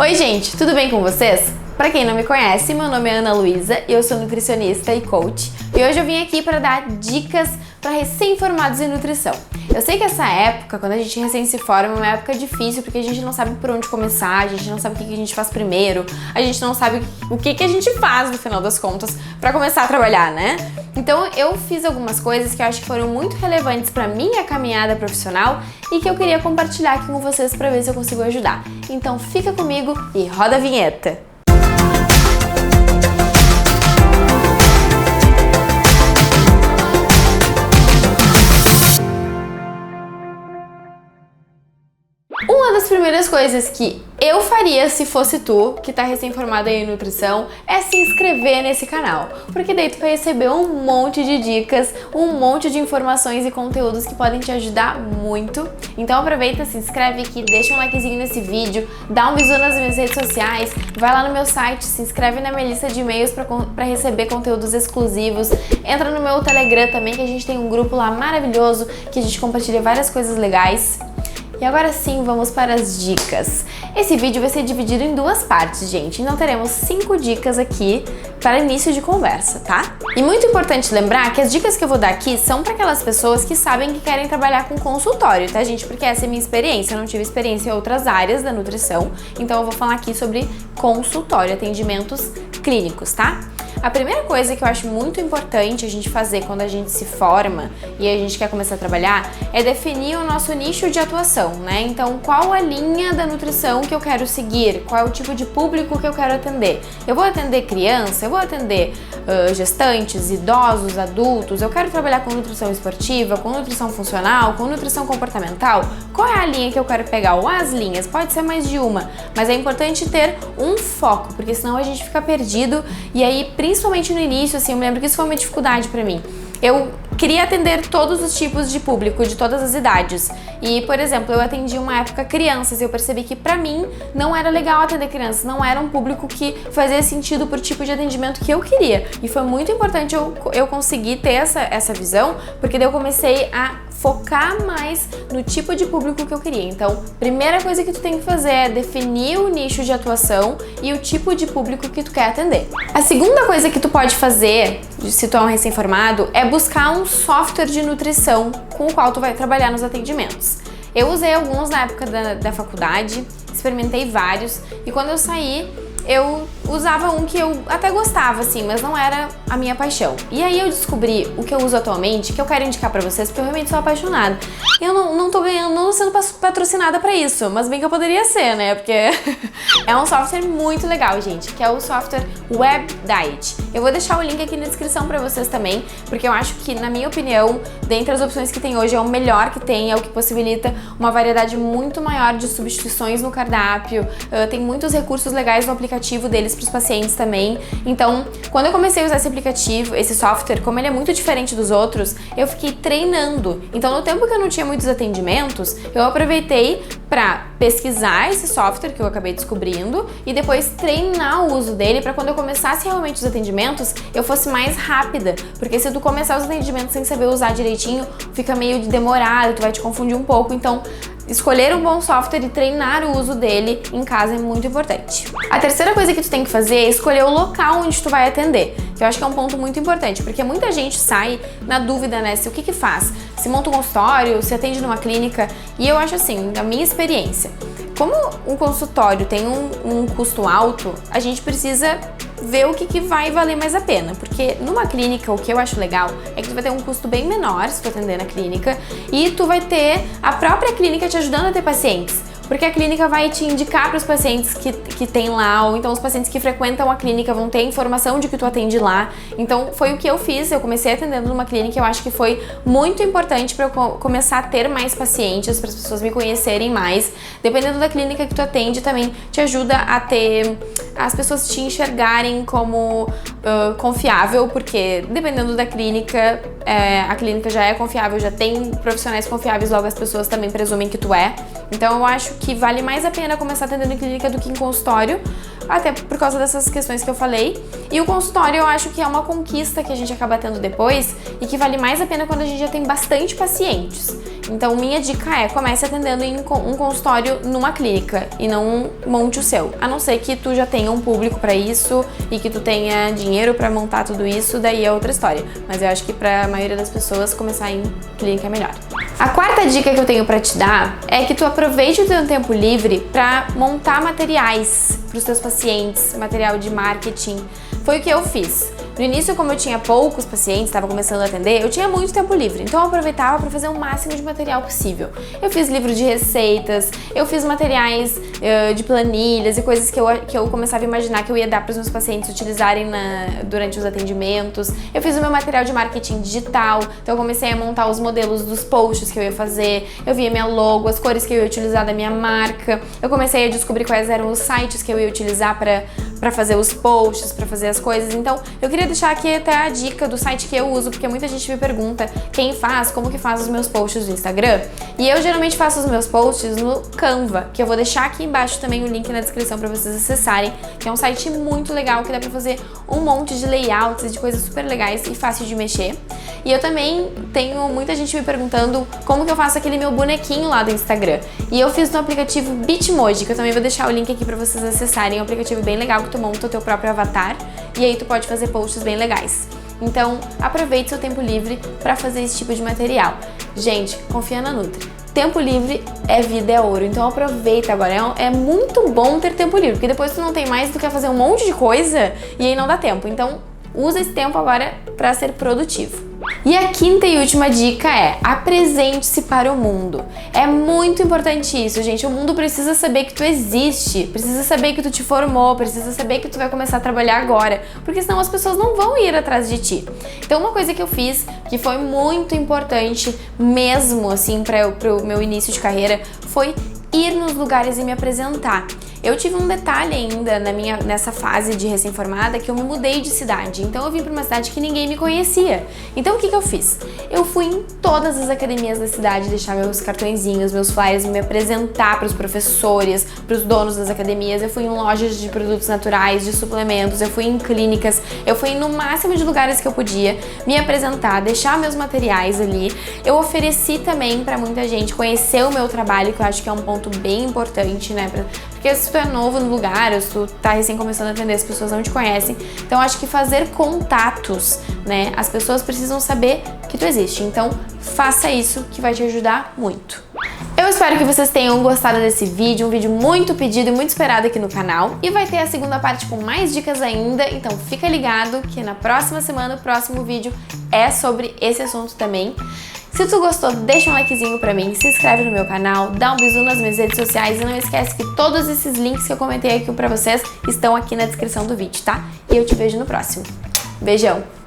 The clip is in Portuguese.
Oi gente, tudo bem com vocês? Pra quem não me conhece, meu nome é Ana Luísa e eu sou nutricionista e coach. E hoje eu vim aqui para dar dicas para recém-formados em nutrição. Eu sei que essa época, quando a gente recém se forma, é uma época difícil porque a gente não sabe por onde começar, a gente não sabe o que a gente faz primeiro, a gente não sabe o que a gente faz no final das contas para começar a trabalhar, né? Então eu fiz algumas coisas que eu acho que foram muito relevantes para minha caminhada profissional e que eu queria compartilhar aqui com vocês para ver se eu consigo ajudar. Então fica comigo e roda a vinheta! Uma das primeiras coisas que eu faria se fosse tu, que tá recém-formada em nutrição, é se inscrever nesse canal, porque daí tu vai receber um monte de dicas, um monte de informações e conteúdos que podem te ajudar muito. Então aproveita, se inscreve aqui, deixa um likezinho nesse vídeo, dá um visual nas minhas redes sociais, vai lá no meu site, se inscreve na minha lista de e-mails para receber conteúdos exclusivos, entra no meu Telegram também, que a gente tem um grupo lá maravilhoso, que a gente compartilha várias coisas legais. E agora sim, vamos para as dicas. Esse vídeo vai ser dividido em duas partes, gente. Então teremos 5 dicas aqui para início de conversa, tá? E muito importante lembrar que as dicas que eu vou dar aqui são para aquelas pessoas que sabem que querem trabalhar com consultório, tá, gente? Porque essa é a minha experiência. Eu não tive experiência em outras áreas da nutrição, então eu vou falar aqui sobre consultório, atendimentos clínicos, tá? A primeira coisa que eu acho muito importante a gente fazer quando a gente se forma e a gente quer começar a trabalhar é definir o nosso nicho de atuação, né? Então, qual a linha da nutrição que eu quero seguir? Qual é o tipo de público que eu quero atender? Eu vou atender criança? Eu vou atender gestantes, idosos, adultos? Eu quero trabalhar com nutrição esportiva, com nutrição funcional, com nutrição comportamental? Qual é a linha que eu quero pegar? Ou as linhas? Pode ser mais de uma, mas é importante ter um foco, porque senão a gente fica perdido e aí, principalmente no início, assim, eu me lembro que isso foi uma dificuldade pra mim. Eu queria atender todos os tipos de público, de todas as idades. E, por exemplo, eu atendi uma época crianças e eu percebi que pra mim não era legal atender crianças, não era um público que fazia sentido pro tipo de atendimento que eu queria. E foi muito importante eu conseguir ter essa visão, porque daí eu comecei a focar mais no tipo de público que eu queria. Então, primeira coisa que tu tem que fazer é definir o nicho de atuação e o tipo de público que tu quer atender. A segunda coisa que tu pode fazer, se tu é um recém-formado, é buscar um software de nutrição com o qual tu vai trabalhar nos atendimentos. Eu usei alguns na época da faculdade, experimentei vários, e quando eu saí, eu usava um que eu até gostava, assim, mas não era a minha paixão. E aí eu descobri o que eu uso atualmente, que eu quero indicar pra vocês, porque eu realmente sou apaixonada. Eu não tô ganhando, não sendo patrocinada pra isso, mas bem que eu poderia ser, né? Porque é um software muito legal, gente, que é o software Web Diet. Eu vou deixar o link aqui na descrição pra vocês também, porque eu acho que, na minha opinião, dentre as opções que tem hoje, é o melhor que tem, é o que possibilita uma variedade muito maior de substituições no cardápio, tem muitos recursos legais no aplicativo deles para os pacientes também. Então, quando eu comecei a usar esse aplicativo, esse software, como ele é muito diferente dos outros, eu fiquei treinando. Então, no tempo que eu não tinha muitos atendimentos, eu aproveitei para pesquisar esse software que eu acabei descobrindo e depois treinar o uso dele para quando eu começasse realmente os atendimentos, eu fosse mais rápida. Porque se tu começar os atendimentos sem saber usar direitinho, fica meio demorado, tu vai te confundir um pouco. Então, escolher um bom software e treinar o uso dele em casa é muito importante. A terceira coisa que tu tem que fazer é escolher o local onde tu vai atender, que eu acho que é um ponto muito importante, porque muita gente sai na dúvida, né, se o que faz, se monta um consultório, se atende numa clínica, e eu acho assim, da minha experiência, como um consultório tem um custo alto, a gente precisa ver o que vai valer mais a pena, porque numa clínica o que eu acho legal é que tu vai ter um custo bem menor se tu atender na clínica e tu vai ter a própria clínica te ajudando a ter pacientes. Porque a clínica vai te indicar para os pacientes que tem lá, ou então os pacientes que frequentam a clínica vão ter informação de que tu atende lá. Então foi o que eu fiz, eu comecei atendendo numa clínica e eu acho que foi muito importante para eu começar a ter mais pacientes, para as pessoas me conhecerem mais. Dependendo da clínica que tu atende, também te ajuda a ter as pessoas te enxergarem como confiável, porque dependendo da clínica, a clínica já é confiável, já tem profissionais confiáveis, logo as pessoas também presumem que tu é. Então eu acho que vale mais a pena começar atendendo em clínica do que em consultório, até por causa dessas questões que eu falei. E o consultório eu acho que é uma conquista que a gente acaba tendo depois e que vale mais a pena quando a gente já tem bastante pacientes. Então, minha dica é, comece atendendo em um consultório numa clínica e não monte o seu. A não ser que tu já tenha um público pra isso e que tu tenha dinheiro pra montar tudo isso, daí é outra história. Mas eu acho que pra maioria das pessoas, começar em clínica é melhor. A quarta dica que eu tenho pra te dar é que tu aproveite o teu tempo livre pra montar materiais pros teus pacientes, material de marketing. Foi o que eu fiz. No início, como eu tinha poucos pacientes, estava começando a atender, eu tinha muito tempo livre, então eu aproveitava para fazer o máximo de material possível. Eu fiz livro de receitas, eu fiz materiais de planilhas e coisas que eu começava a imaginar que eu ia dar para os meus pacientes utilizarem durante os atendimentos. Eu fiz o meu material de marketing digital, então eu comecei a montar os modelos dos posts que eu ia fazer, eu via minha logo, as cores que eu ia utilizar da minha marca, eu comecei a descobrir quais eram os sites que eu ia utilizar para fazer os posts, para fazer as coisas. Então, eu queria deixar aqui até a dica do site que eu uso, porque muita gente me pergunta quem faz, como que faz os meus posts do Instagram. E eu geralmente faço os meus posts no Canva, que eu vou deixar aqui embaixo também o link na descrição para vocês acessarem, que é um site muito legal, que dá pra fazer um monte de layouts e de coisas super legais e fácil de mexer. E eu também tenho muita gente me perguntando como que eu faço aquele meu bonequinho lá do Instagram. E eu fiz no aplicativo Bitmoji, que eu também vou deixar o link aqui pra vocês acessarem. É um aplicativo bem legal que tu monta o teu próprio avatar e aí tu pode fazer posts bem legais. Então, aproveite seu tempo livre para fazer esse tipo de material. Gente, confia na Nutri. Tempo livre é vida, é ouro. Então aproveita agora. É muito bom ter tempo livre, porque depois tu não tem mais, tu quer fazer um monte de coisa e aí não dá tempo. Então, usa esse tempo agora para ser produtivo. E a quinta e última dica é: apresente-se para o mundo. É muito importante isso, gente. O mundo precisa saber que tu existe, precisa saber que tu te formou, precisa saber que tu vai começar a trabalhar agora, porque senão as pessoas não vão ir atrás de ti. Então, uma coisa que eu fiz, que foi muito importante mesmo, assim, para o meu início de carreira, foi ir nos lugares e me apresentar. Eu tive um detalhe ainda nessa fase de recém-formada, que eu me mudei de cidade. Então eu vim para uma cidade que ninguém me conhecia. Então o que eu fiz? Eu fui em todas as academias da cidade, deixar meus cartõezinhos, meus flyers, me apresentar para os professores, para os donos das academias. Eu fui em lojas de produtos naturais, de suplementos, eu fui em clínicas, eu fui no máximo de lugares que eu podia me apresentar, deixar meus materiais ali. Eu ofereci também para muita gente conhecer o meu trabalho, que eu acho que é um ponto bem importante, né? Porque se tu é novo no lugar, ou se tu tá recém começando a atender, as pessoas não te conhecem. Então, acho que fazer contatos, né? As pessoas precisam saber que tu existe. Então, faça isso, que vai te ajudar muito. Eu espero que vocês tenham gostado desse vídeo, um vídeo muito pedido e muito esperado aqui no canal. E vai ter a segunda parte com mais dicas ainda, então fica ligado que na próxima semana o próximo vídeo é sobre esse assunto também. Se tu gostou, deixa um likezinho pra mim, se inscreve no meu canal, dá um bisu nas minhas redes sociais e não esquece que todos esses links que eu comentei aqui pra vocês estão aqui na descrição do vídeo, tá? E eu te vejo no próximo. Beijão!